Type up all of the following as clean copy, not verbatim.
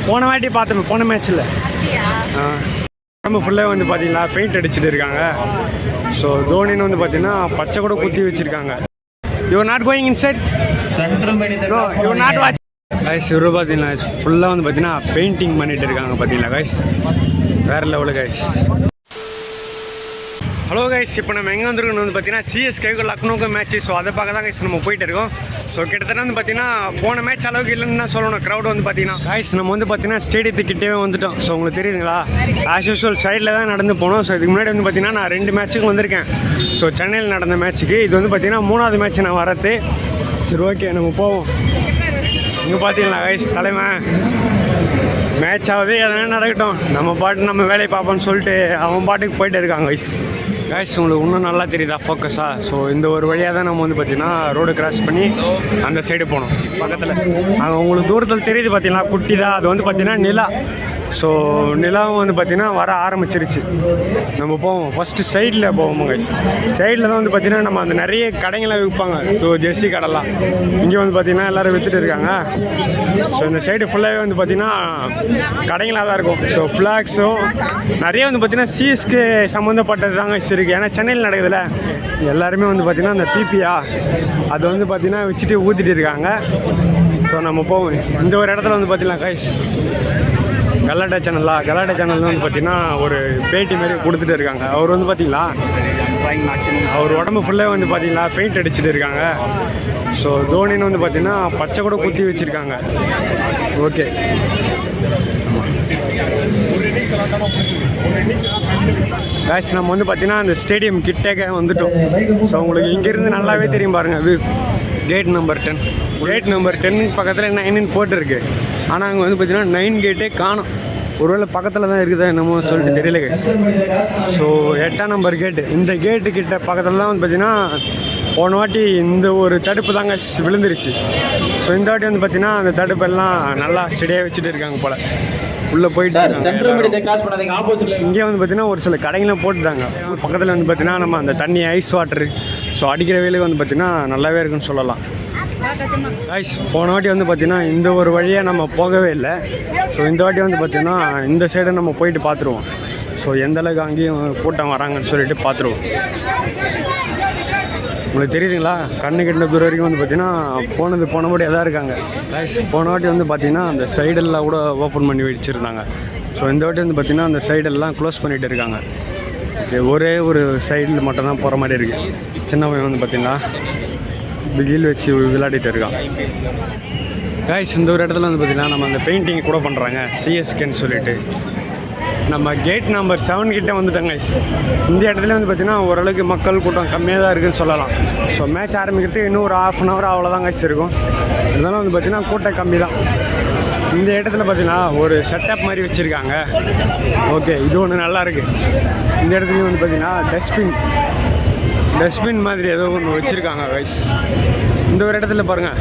போன வாட்டி பார்த்தோம், போன மேட்ச்சில் நம்ம ஃபுல்லாக வந்து பார்த்தீங்களா பெயிண்ட் அடிச்சுட்டு இருக்காங்க. ஸோ தோனின்னு வந்து பார்த்தீங்கன்னா பச்சை கூட குத்தி வச்சுருக்காங்க. Your not going inside, your not watch guys. இவரு பார்த்தீங்கன்னா ஃபுல்லாக வந்து பார்த்தீங்கன்னா பெயிண்டிங் பண்ணிட்டு இருக்காங்க பார்த்தீங்களா கைஸ், வேறு லெவலு கைஸ். ஹலோ கைஸ், இப்போ நம்ம எங்கே வந்துருக்கோன்னு வந்து பார்த்தீங்கன்னா சிஎஸ்கேக்கு லக்னோக்கு மேட்ச்சு. ஸோ அதை பார்க்க தான் கைஸ் நம்ம போயிட்டு இருக்கோம். ஸோ கிட்டத்தட்ட வந்து பார்த்தீங்கன்னா போன மேட்ச் அளவுக்கு இல்லைன்னு தான் சொல்லணும். க்ரௌட் வந்து பார்த்தீங்கன்னா கைஸ் நம்ம வந்து பார்த்தீங்கன்னா ஸ்டேடியத்துக்கிட்டே வந்துட்டோம். ஸோ உங்களுக்கு தெரியுதுங்களா, ஆஸ் யூஸ்வல் சைடில் தான் நடந்து போனோம். ஸோ இதுக்கு முன்னாடி வந்து பார்த்தீங்கன்னா நான் 2 மேட்ச்சுக்கு வந்திருக்கேன். ஸோ சென்னையில் நடந்த மேட்ச்சுக்கு இது வந்து பார்த்தீங்கன்னா 3வது மேட்ச் நான் வரது. சரி ஓகே, நம்ம போவோம். இங்கே பார்த்தீங்களா கைஸ், தலைமை மேட்ச் ஆகுது, எதனா நடக்கட்டும், நம்ம பாட்டு நம்ம வேலையை பார்ப்போம்னு சொல்லிட்டு அவன் பாட்டுக்கு போயிட்டு இருக்காங்க கைஸ். கைஸ் உங்களுக்கு இன்னும் நல்லா தெரியுதா ஃபோக்கஸாக? ஸோ இந்த ஒரு வழியாக தான் நம்ம வந்து பார்த்திங்கன்னா ரோடு கிராஸ் பண்ணி அந்த சைடு போனோம். பக்கத்தில் அங்கே உங்களுக்கு தூரத்தில் தெரியுது பார்த்தீங்களா, குட்டி தான், அது வந்து பார்த்திங்கன்னா நிலா. ஸோ நிலாவும் வந்து பார்த்திங்கன்னா வர ஆரம்பிச்சிருச்சு. நம்ம போவோம், ஃபஸ்ட்டு சைடில் போவோம் கைஸ். சைடில் தான் வந்து பார்த்திங்கன்னா நம்ம அந்த நிறைய கடைங்களாம் விற்பாங்க. ஸோ ஜெர்சி கடைலாம் இங்கே வந்து பார்த்திங்கன்னா எல்லோரும் விற்றுட்டு இருக்காங்க. ஸோ இந்த சைடு ஃபுல்லாகவே வந்து பார்த்திங்கன்னா கடைங்களாக தான் இருக்கும். ஸோ ஃப்ளாக்ஸும் நிறைய வந்து பார்த்திங்கன்னா சிஎஸ்கே சம்மந்தப்பட்டது தாங்க இருக்குது. ஏன்னா சென்னையில் நடக்குதுல்ல, எல்லாருமே வந்து பார்த்திங்கன்னா அந்த பிபியா அது வந்து பார்த்திங்கன்னா வச்சுட்டு ஊற்றிட்டு இருக்காங்க. ஸோ நம்ம போவோம். இந்த ஒரு இடத்துல வந்து பார்த்திங்கன்னா கைஸ் கலாட்டா சேனல் வந்து பார்த்திங்கன்னா ஒரு பேட்டி மாரி கொடுத்துட்டு இருக்காங்க. அவர் வந்து பார்த்திங்களா அவர் உடம்பு ஃபுல்லாக வந்து பார்த்திங்களா பெயிண்ட் அடிச்சுட்டு இருக்காங்க. ஸோ தோனின்னு வந்து பார்த்திங்கன்னா பச்சை கூட குத்தி வச்சுருக்காங்க. ஓகே, காய்ஸ் நம்ம வந்து பார்த்திங்கன்னா அந்த ஸ்டேடியம் கிட்டே வந்துட்டோம். ஸோ உங்களுக்கு இங்கேருந்து நல்லாவே தெரியும் பாருங்கள், அது கேட் நம்பர் 10. கேட் நம்பர் 10 பக்கத்தில் 9ன்னு போட்டுருக்கு. ஆனால் அங்கே வந்து பார்த்திங்கன்னா 9 கேட்டே காணும். ஒருவேளை பக்கத்தில் தான் இருக்குதா என்னமோ சொல்லிட்டு தெரியல கைஸ். ஸோ 8ஆம் நம்பர் கேட்டு, இந்த கேட்டு கிட்ட பக்கத்தில் தான் வந்து பார்த்திங்கன்னா போன வாட்டி இந்த ஒரு தடுப்பு தாங்க விழுந்துருச்சு. ஸோ இந்த வாட்டி வந்து பார்த்திங்கன்னா அந்த தடுப்பெல்லாம் நல்லா ஸ்டெடியாக வச்சுட்டு இருக்காங்க போல். உள்ளே போயிட்டு இங்கே வந்து பார்த்திங்கன்னா ஒரு சில கடைங்களாம் போட்டுட்டாங்க. பக்கத்தில் வந்து பார்த்திங்கன்னா நம்ம அந்த தண்ணி ஐஸ் வாட்டரு, ஸோ அடிக்கிற வேலைக்கு வந்து பார்த்திங்கன்னா நல்லாவே இருக்குன்னு சொல்லலாம். ஐஸ் போன வாட்டி வந்து பார்த்திங்கன்னா இந்த ஒரு வழியாக நம்ம போகவே இல்லை. ஸோ இந்த வாட்டி வந்து பார்த்திங்கன்னா இந்த சைடை நம்ம போயிட்டு பார்த்துருவோம். ஸோ எந்தளவுக்கு அங்கேயும் கூட்டம் வராங்கன்னு சொல்லிட்டு பார்த்துருவோம். உங்களுக்கு தெரியுதுங்களா, கண்ணு கிட்ட தூரம் வரைக்கும் வந்து பார்த்திங்கன்னா போனபடியாக தான் இருக்காங்க. ஐஸ் போன வாட்டி வந்து பார்த்திங்கன்னா அந்த சைடெல்லாம் கூட ஓப்பன் பண்ணி வச்சுருந்தாங்க. ஸோ இந்த வாட்டி வந்து பார்த்திங்கன்னா அந்த சைடெல்லாம் க்ளோஸ் பண்ணிகிட்டு இருக்காங்க. ஒரே ஒரு சைடில் மட்டும்தான் போகிற மாதிரி இருக்குது. சின்ன பையன் வந்து பார்த்திங்கன்னா பிகில் வச்சு விளையாடிட்டு இருக்கான். கைஸ் இந்த ஒரு இடத்துல வந்து பார்த்திங்கன்னா நம்ம அந்த பெயிண்டிங் கூட பண்ணுறாங்க சிஎஸ்கேன்னு சொல்லிட்டு. நம்ம கேட் நம்பர் 7 கிட்டே வந்துட்டோங்க கைஸ். இந்த இடத்துல வந்து பார்த்திங்கன்னா ஓரளவுக்கு மக்கள் கூட்டம் கம்மியாக தான் இருக்குதுன்னு சொல்லலாம். ஸோ மேட்ச் ஆரம்பிக்கிறதுக்கு இன்னும் ஒரு 1/2 hour அவ்வளோதான் கைஸ் இருக்கும். இருந்தாலும் வந்து பார்த்திங்கன்னா கூட்டம் கம்மி தான். இந்த இடத்துல பார்த்திங்கன்னா ஒரு செட்டப் மாதிரி வச்சுருக்காங்க. ஓகே, இது ஒன்று நல்லா இருக்குது. இந்த இடத்துலையும் வந்து பார்த்திங்கன்னா டஸ்ட்பின் மாதிரி ஏதோ ஒன்று வச்சுருக்காங்க கைஸ். இந்த ஒரு இடத்துல பாருங்கள்,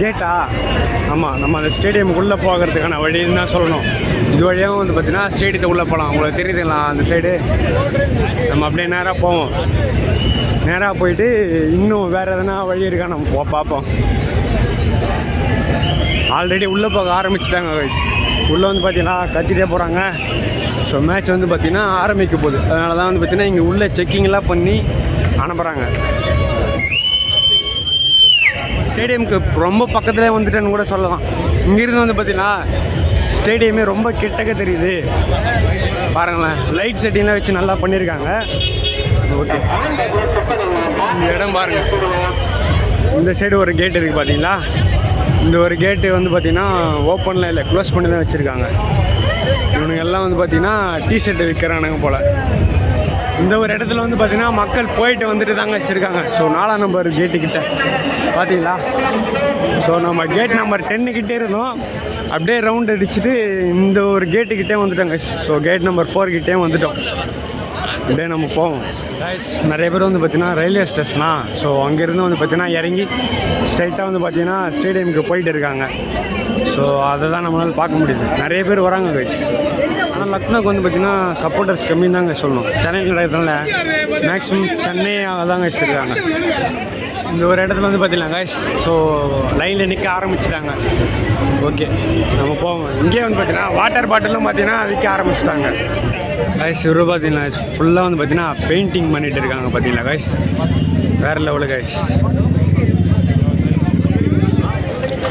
கேட்டா, ஆமாம் நம்ம அந்த ஸ்டேடியமுக்குள்ளே போகிறதுக்கான வழின்னு தான் சொல்லணும். இது வழியாக வந்து பார்த்திங்கன்னா ஸ்டேடியத்தை உள்ளே போகலாம். உங்களுக்கு தெரியுதுங்களா அந்த சைடு? நம்ம அப்படியே நேராக போவோம். நேராக போயிட்டு இன்னும் வேறு எதனா வழி இருக்கா நம்ம பார்ப்போம். ஆல்ரெடி உள்ளே போக ஆரம்பிச்சிட்டாங்க கைஸ். உள்ளே வந்து பார்த்திங்கன்னா கத்திட்டே போகிறாங்க. ஸோ மேட்ச் வந்து பார்த்திங்கன்னா ஆரம்பிக்க போகுது. அதனால தான் வந்து பார்த்திங்கன்னா இங்கே உள்ளே செக்கிங்லாம் பண்ணி அனுப்புகிறாங்க. ஸ்டேடியமுக்கு ரொம்ப பக்கத்தில் வந்துட்டேன்னு கூட சொல்லலாம். இங்கேருந்து வந்து பார்த்திங்கன்னா ஸ்டேடியமே ரொம்ப கிட்டக்க தெரியுது. பாருங்களேன், லைட் செட்டிங்லாம் வச்சு நல்லா பண்ணியிருக்காங்க. ஓகே, இந்த இடம் பாருங்கள். இந்த சைடு ஒரு கேட் இருக்குது பார்த்தீங்களா? இந்த ஒரு கேட்டு வந்து பார்த்திங்கன்னா ஓப்பனில் இல்லை, க்ளோஸ் பண்ணி தான் வச்சுருக்காங்க. இவனுங்க எல்லாம் வந்து பார்த்திங்கன்னா டிஷர்ட்டு விற்கிறானுங்க போல். இந்த ஒரு இடத்துல வந்து பார்த்திங்கன்னா மக்கள் போயிட்டு வந்துட்டு தாங்க வச்சுருக்காங்க. ஸோ 4ஆம் நம்பர் கேட்டுக்கிட்ட பார்த்தீங்களா? ஸோ நம்ம கேட் நம்பர் 10 கிட்டே இருந்தோம். அப்படியே ரவுண்ட் அடிச்சுட்டு இந்த ஒரு கேட்டுக்கிட்டே வந்துட்டோங்க. ஸோ கேட் நம்பர் 4 கிட்டே வந்துட்டோம். அப்படியே நம்ம போவோம். நிறைய பேர் வந்து பார்த்திங்கன்னா ரயில்வே ஸ்டேஷனா, ஸோ அங்கேருந்து வந்து பார்த்திங்கன்னா இறங்கி ஸ்ட்ரைட்டாக வந்து பார்த்திங்கன்னா ஸ்டேடியமுக்கு போயிட்டு இருக்காங்க. ஸோ அதை தான் நம்மளால் பார்க்க முடியுது. நிறைய பேர் வராங்க கைஸ். ஆனால் லக்னோக்கு வந்து பார்த்திங்கன்னா சப்போர்ட்டர்ஸ் கம்மி தாங்க சொல்லணும். சென்னையில் நடக்கிறதுனால மேக்ஸிமம் சென்னையாக தாங்க வச்சுருக்காங்க. இந்த ஒரு இடத்துல வந்து பார்த்தீங்களா காய்ஸ், ஸோ லைனில் நிற்க ஆரம்பிச்சிட்டாங்க. ஓகே, நம்ம போவோம். இங்கே வந்து பார்த்தீங்கன்னா வாட்டர் பாட்டிலும் பார்த்தீங்கன்னா விற்க ஆரம்பிச்சிட்டாங்க காய்ஸ். இவரு பார்த்தீங்களா ஃபுல்லாக வந்து பார்த்தீங்கன்னா பெயிண்டிங் பண்ணிகிட்டு இருக்காங்க பார்த்தீங்களா காய்ஸ். வேறு லெவலு காய்ஸ்.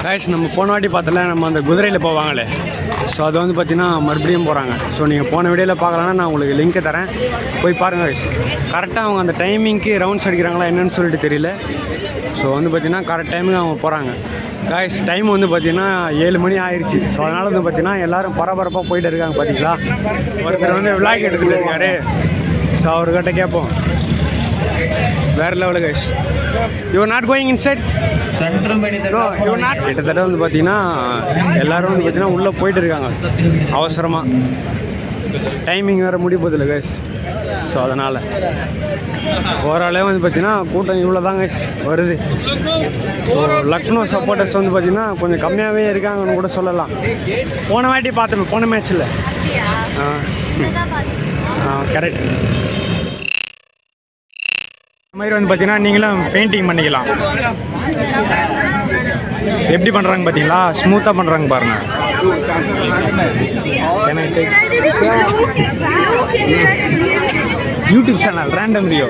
காய்ஸ் நம்ம போன வாட்டி பார்த்தல நம்ம அந்த குதிரையில் போவாங்களே, ஸோ அது வந்து பார்த்திங்கன்னா மறுபடியும் போகிறாங்க. ஸோ நீங்கள் போன வீடியோவில் பார்க்கலான்னா நான் உங்களுக்கு லிங்க்கை தரேன், போய் பாருங்கள் காய்ஸ். கரெக்டாக அவங்க அந்த டைமிங்க்கு ரவுண்ட்ஸ் அடிக்கிறாங்களா என்னன்னு சொல்லிட்டு தெரியல. ஸோ வந்து பார்த்திங்கன்னா கரெக்ட் டைமுக்கு அவங்க போகிறாங்க காய்ஸ். டைம் வந்து பார்த்திங்கன்னா 7 மணி ஆயிடுச்சு. ஸோ அதனால் வந்து பார்த்திங்கன்னா எல்லோரும் பரபரப்பாக போயிட்டு இருக்காங்க பார்த்தீங்களா. ஒருத்தர் வந்து விளாக் எடுத்துகிட்டு இருக்காரு. ஸோ அவர்கிட்ட கேட்போம். வேறு level guys. You are not going inside? கிட்டத்தட்ட வந்து பார்த்தீங்கன்னா எல்லோரும் வந்து பார்த்தீங்கன்னா உள்ளே போயிட்டு இருக்காங்க அவசரமாக. டைமிங் வேறு முடிய போதில்லை கைஸ். ஸோ அதனால் ஓவராலே வந்து பார்த்தீங்கன்னா கூட்டம் இவ்வளோ தான் கைஸ் வருது. ஸோ லக்னோ சப்போர்ட்டர்ஸ் வந்து பார்த்தீங்கன்னா கொஞ்சம் கம்மியாகவே இருக்காங்கன்னு கூட சொல்லலாம். போன வாட்டி பார்த்தோம், போன மேட்ச்சில். கரெக்ட். இந்த மாதிரி வந்து பார்த்தீங்கன்னா நீங்களும் பெயிண்டிங் பண்ணிக்கலாம். எப்படி பண்ணுறாங்க பார்த்தீங்களா, ஸ்மூத்தாக பண்ணுறாங்க பாருங்கள். யூடியூப் சேனல் ரேண்டம் வீடியோ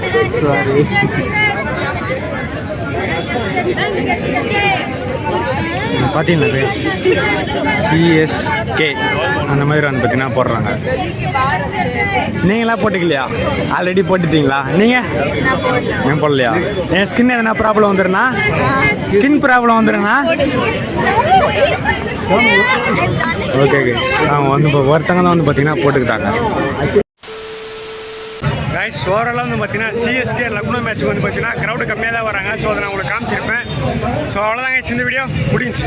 பார்த்தீங்கன்னா சிஎஸ்கே அந்த மாதிரி வந்து பார்த்தீங்கன்னா போடுறாங்க. நீங்களாம் போட்டுக்கலையா? ஆல்ரெடி போட்டுட்டீங்களா? நீங்கள் போடலையா? என் ஸ்கின் எதனா ப்ராப்ளம் வந்துடுண்ணா? ஸ்கின் ப்ராப்ளம் வந்துடுண்ணா? ஓகே கைஸ், அவங்க வந்து இப்போ ஒருத்தங்க தான் வந்து பார்த்தீங்கன்னா போட்டுக்கிட்டாங்க கைஸ். ஓவராலாக வந்து பார்த்தீங்கன்னா சிஎஸ்கே லக்னோ மேட்ச்சுக்கு வந்து பார்த்தீங்கன்னா க்ரௌடு கம்மியாக தான் வராங்க. ஸோ அதை நான் உங்களுக்கு காமிச்சிருப்பேன். ஸோ அவ்வளோதான் கைஸ், இந்த வீடியோ முடிஞ்சிச்சு.